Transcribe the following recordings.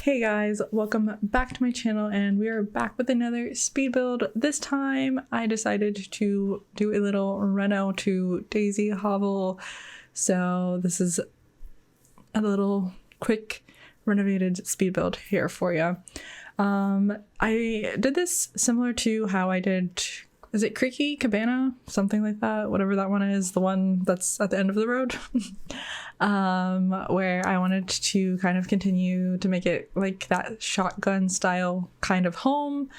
Hey guys, welcome back to my channel, and we are back with another speed build. This time I decided to do a little Reno to Daisey Hovel. So this is a little quick renovated speed build here for you. I did this similar to how I did, is it Creaky Cabana? Something like that, whatever that one is, the one that's at the end of the road. Where I wanted to kind of continue to make it like that shotgun style kind of home,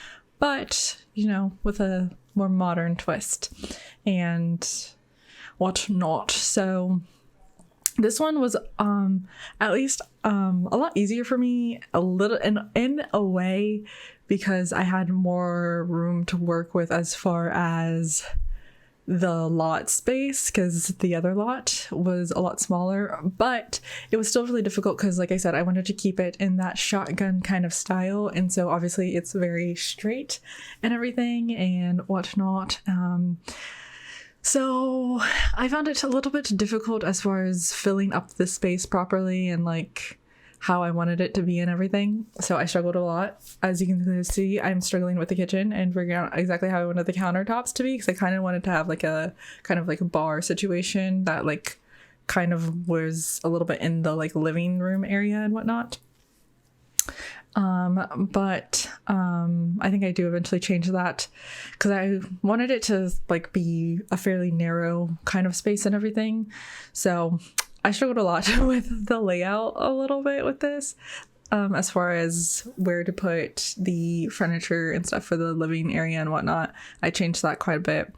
but you know, with a more modern twist and whatnot. So this one was at least a lot easier for me, a little in a way, because I had more room to work with as far as the lot space, because the other lot was a lot smaller, but it was still really difficult because, like I said, I wanted to keep it in that shotgun kind of style, and so obviously it's very straight and everything and whatnot. So I found it a little bit difficult as far as filling up the space properly and like how I wanted it to be and everything. So I struggled a lot. As you can see, I'm struggling with the kitchen and figuring out exactly how I wanted the countertops to be, because I kind of wanted to have like a kind of like a bar situation that like kind of was a little bit in the like living room area and whatnot. But I think I do eventually change that, because I wanted it to like be a fairly narrow kind of space and everything. So I struggled a lot with the layout a little bit with this, as far as where to put the furniture and stuff for the living area and whatnot. I changed that quite a bit.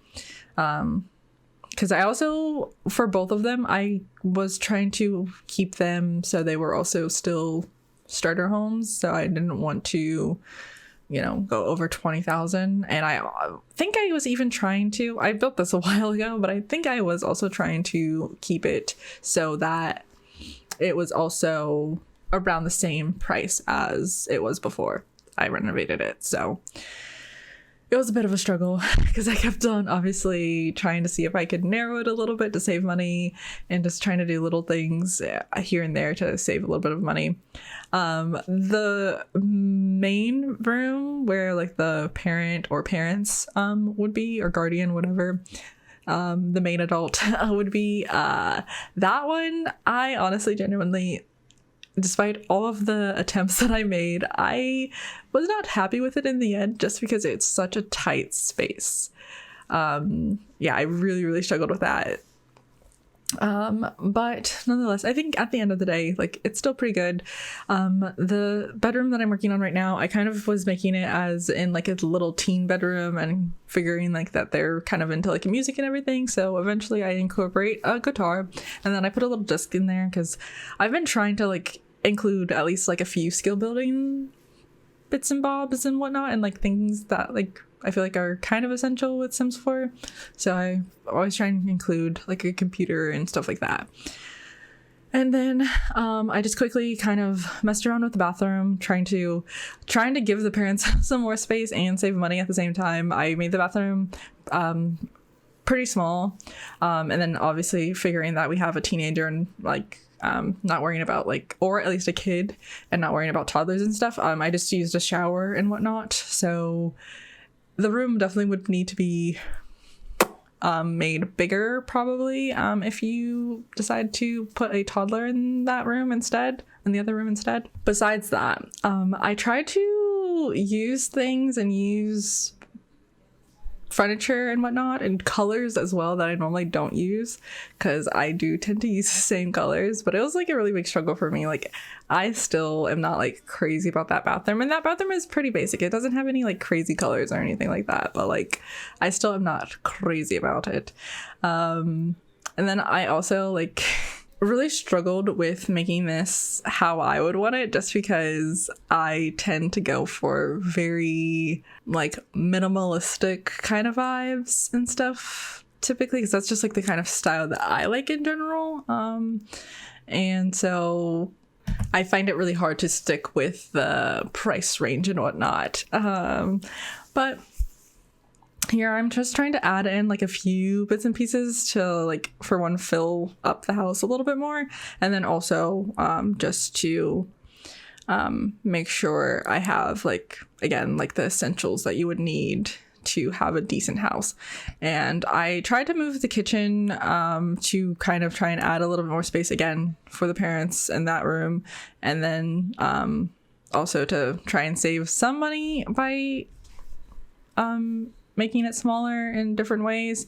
Because I also, for both of them, I was trying to keep them so they were also still starter homes. So I didn't want to, you know, go over 20,000. And I think I was even trying to, I built this a while ago, but I think I was also trying to keep it so that it was also around the same price as it was before I renovated it. So it was a bit of a struggle because I kept on obviously trying to see if I could narrow it a little bit to save money, and just trying to do little things here and there to save a little bit of money. The main room where like the parent or parents would be, or guardian, whatever, the main adult would be, that one, I honestly genuinely, despite all of the attempts that I made, I was not happy with it in the end, just because it's such a tight space. Yeah, I really struggled with that. But nonetheless, I think at the end of the day, like, it's still pretty good. The bedroom that I'm working on right now, I kind of was making it as in like a little teen bedroom, and figuring like that they're kind of into like music and everything. So eventually I incorporate a guitar, and then I put a little disc in there, because I've been trying to like include at least like a few skill building bits and bobs and whatnot, and like things that like I feel like are kind of essential with Sims 4. So I always try and include like a computer and stuff like that. And then I just quickly kind of messed around with the bathroom, trying to give the parents some more space and save money at the same time. I made the bathroom pretty small, and then obviously figuring that we have a teenager and like not worrying about like, or at least a kid, and not worrying about toddlers and stuff. I just used a shower and whatnot. So the room definitely would need to be made bigger, probably, if you decide to put a toddler in that room instead, in the other room instead. Besides that, I try to use things and use furniture and whatnot and colors as well that I normally don't use, because I do tend to use the same colors. But it was like a really big struggle for me. Like, I still am not like crazy about that bathroom, and that bathroom is pretty basic. It doesn't have any like crazy colors or anything like that, but like I still am not crazy about it. And then I also like really struggled with making this how I would want it, just because I tend to go for very like minimalistic kind of vibes and stuff typically, because that's just like the kind of style that I like in general. And so I find it really hard to stick with the price range and whatnot. But here I'm just trying to add in like a few bits and pieces to, like, for one, fill up the house a little bit more, and then also just to make sure I have like, again, like the essentials that you would need to have a decent house. And I tried to move the kitchen to kind of try and add a little bit more space again for the parents in that room, and then also to try and save some money by making it smaller in different ways.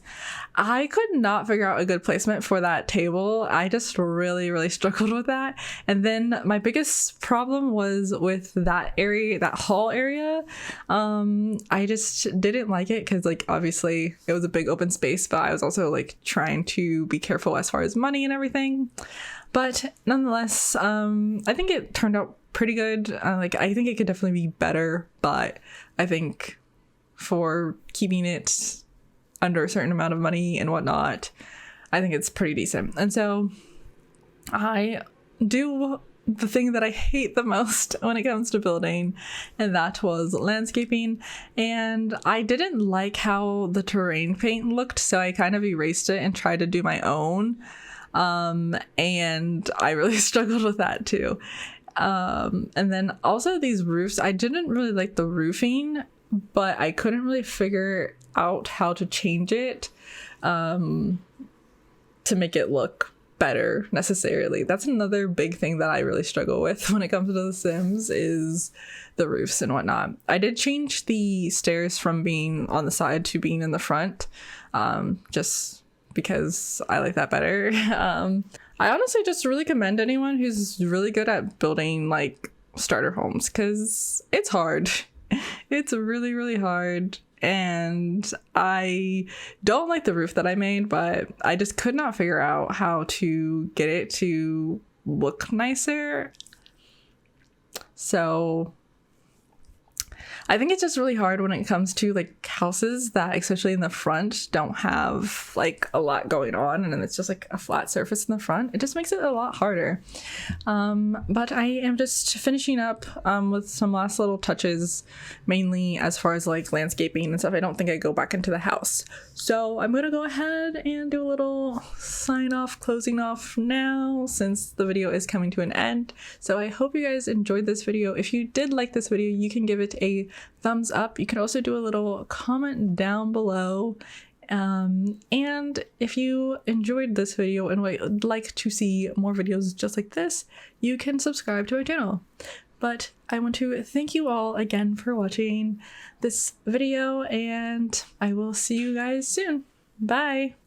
I could not figure out a good placement for that table. I just really struggled with that. And then my biggest problem was with that area, that hall area. I just didn't like it because, like, obviously it was a big open space, but I was also like trying to be careful as far as money and everything. But nonetheless, I think it turned out pretty good. Like, I think it could definitely be better, but I think for keeping it under a certain amount of money and whatnot, I think it's pretty decent. And so I do the thing that I hate the most when it comes to building, and that was landscaping. And I didn't like how the terrain paint looked, so I kind of erased it and tried to do my own. And I really struggled with that too. And then also these roofs, I didn't really like the roofing, but I couldn't really figure out how to change it to make it look better necessarily. That's another big thing that I really struggle with when it comes to The Sims, is the roofs and whatnot. I did change the stairs from being on the side to being in the front, just because I like that better. I honestly just really commend anyone who's really good at building like starter homes, because it's hard. It's really hard, and I don't like the roof that I made, but I just could not figure out how to get it to look nicer. So I think it's just really hard when it comes to like houses that, especially in the front, don't have like a lot going on, and then it's just like a flat surface in the front. It just makes it a lot harder. But I am just finishing up with some last little touches, mainly as far as like landscaping and stuff. I don't think I go back into the house. So I'm gonna go ahead and do a little sign off, closing off now, since the video is coming to an end. So I hope you guys enjoyed this video. If you did like this video, you can give it a thumbs up. You can also do a little comment down below. And if you enjoyed this video and would like to see more videos just like this, you can subscribe to our channel. But I want to thank you all again for watching this video, and I will see you guys soon. Bye!